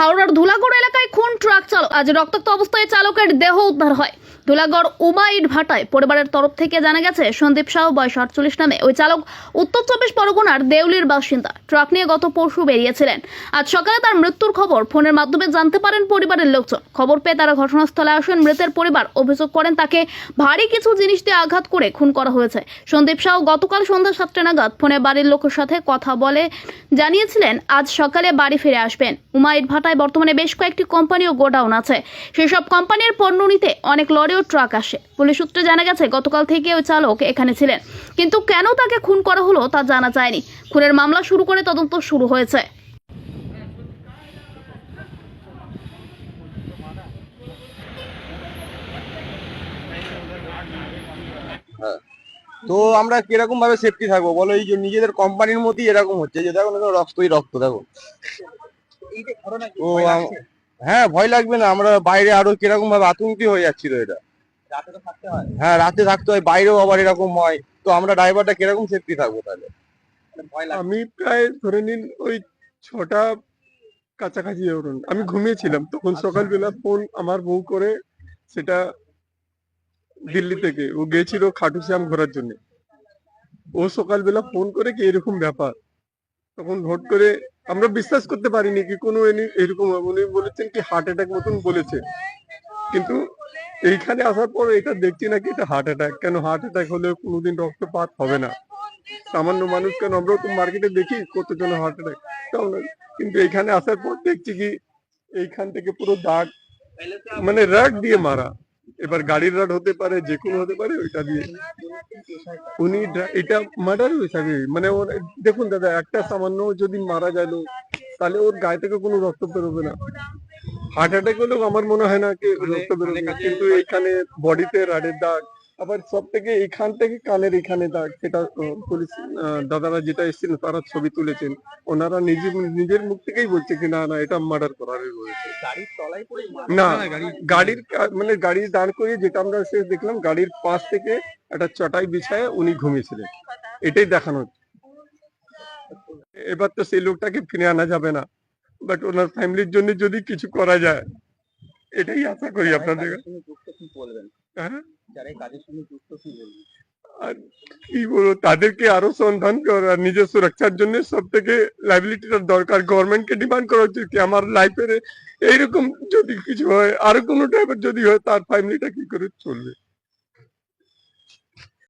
হাওড়ার ধুলাগড় এলাকায় খুন ট্রাক চালক। আজ রক্তাক্ত অবস্থায় চালকের দেহ উদ্ধার হয় ধুলাগড় উমাইড ভাটায়। পরিবারের তরফ থেকে জানা গেছে, সন্দীপ সাহু বয়স 48 নামে ওই চালক উত্তর 24 পরগনার দেউলির বাসিন্দা। ট্রাক নিয়ে গত পরশু বেরিয়েছিলেন। আজ সকালে তার মৃত্যুর খবর ফোনের মাধ্যমে জানতে পারেন পরিবারের লোকজন। খবর পেয়ে তারা ঘটনাস্থলে আসেন। মৃতের পরিবার অভিযোগ করেন তাকে ভারী কিছু জিনিস দিয়ে আঘাত করে খুন করা হয়েছে। সন্দীপ সাহু গতকাল সন্ধ্যা 7টা নাগাদ ফোনে বাড়ির লোকের সাথে কথা বলে জানিয়েছিলেন আজ সকালে বাড়ি ফিরে আসবেন। উমাইড ভাটায় বর্তমানে বেশ কয়েকটি কোম্পানি ও গোডাউন আছে। সেসব কোম্পানির পণ্য নিতে অনেক লরি ও ট্রাক আসে। পুলিশ সূত্রে জানা গেছে, গতকাল থেকে ওই চালক এখানে ছিলেন, কিন্তু কেন তাকে খুন করা হলো তা জানা যায়নি। খুনের মামলা শুরু করে তদন্ত শুরু হয়েছে। তো আমরা কিরকম ভাবে সেফটি থাকবো বলো? এই যে নিজেদের কোম্পানির মধ্যেই এরকম হচ্ছে যে দেখো না, রক্তই রক্ত দেখো। ও হ্যাঁ, ভয় লাগবে না? আমরা বাইরে আরো কিরকম ভাবে আতঙ্কিত হয়ে যাচ্ছিল। এটা হ্যাঁ, রাতে থাকতে হয়, বাইরেও আবার এরকম হয়। তো আমরা ড্রাইভারটা কিরকম সেফটি থাকবো তাহলে? আমি প্রায় ধরে নিন ওই 6টা কাছাকাছি ধরুন আমি ঘুমিয়েছিলাম, তখন সকালবেলা ফোন আমার বউ করে, সেটা দিল্লি থেকে ও গেছিল খাটু শ্যাম ঘোরার জন্য। ও সকালবেলা ফোন করে কি এরকম ব্যাপার, তখন হট করে আমরা বিশ্বাস করতে পারিনি কি কোনো এরকম হবে। উনি বলেছেন কি হার্ট অ্যাটাক মতন বলেছে, কিন্তু এইখানে আসার পর এটা দেখছি নাকি এটা হার্ট অ্যাটাক। কেন হার্ট অ্যাটাক হলে কোনোদিন রক্তপাত হবে না, সামান্য মানুষ। কেন আমরা তো মার্কেটে দেখি কতজন হার্ট অ্যাটাক, কিন্তু এইখানে আসার পর দেখছি কি এইখান থেকে পুরো দাগ, মানে রাড দিয়ে মারা। এবার গাড়ির রাড হতে পারে, যে কোনো হতে পারে, ওইটা দিয়ে উনি এটা মার্ডার হিসাবে, মানে ওর দেখুন দাদা, একটা সামান্য যদি মারা গেল তাহলে ওর গায়ে থেকে কোনো রক্ত বেরোবে না। হার্ট অ্যাটাক হলেও আমার মনে হয় না কি রক্ত বেরোবে না, কিন্তু এইখানে বডিতে রাডের দাগ, আবার সব থেকে এইখান থেকে কানের এখানে দাগ। সেটা পুলিশ দাদারা যেটা এসেছিলেন তারা ছবি তুলেছেন, ওনারা নিজের মুখ থেকেই বলছে কি না না এটা মার্ডার করার রয়েছে। না, গাড়ির মানে গাড়ি দাঁড় করিয়ে, যেটা আমরা দেখলাম গাড়ির পাশ থেকে একটা চটাই বিছায় উনি ঘুমিয়েছিলেন, এটাই দেখানো হচ্ছে। এবার তো সেই লোকটাকে ফিরে আনা যাবে না, বাট ওনার ফ্যামিলির জন্য যদি কিছু করা যায় এটাই আশা করি আপনাদের। হ্যাঁ, আর কি বলবো, তাদেরকে আরো সন্ধান করা, নিজের সুরক্ষার জন্য সব থেকে লাইবিলিটিটার দরকার। গভর্নমেন্টকে ডিমান্ড করা উচিত কি আমার লাইফের এইরকম যদি কিছু হয়, আরো কোনো টাইপের যদি হয়, তার ফ্যামিলিটা কি করে চলবে।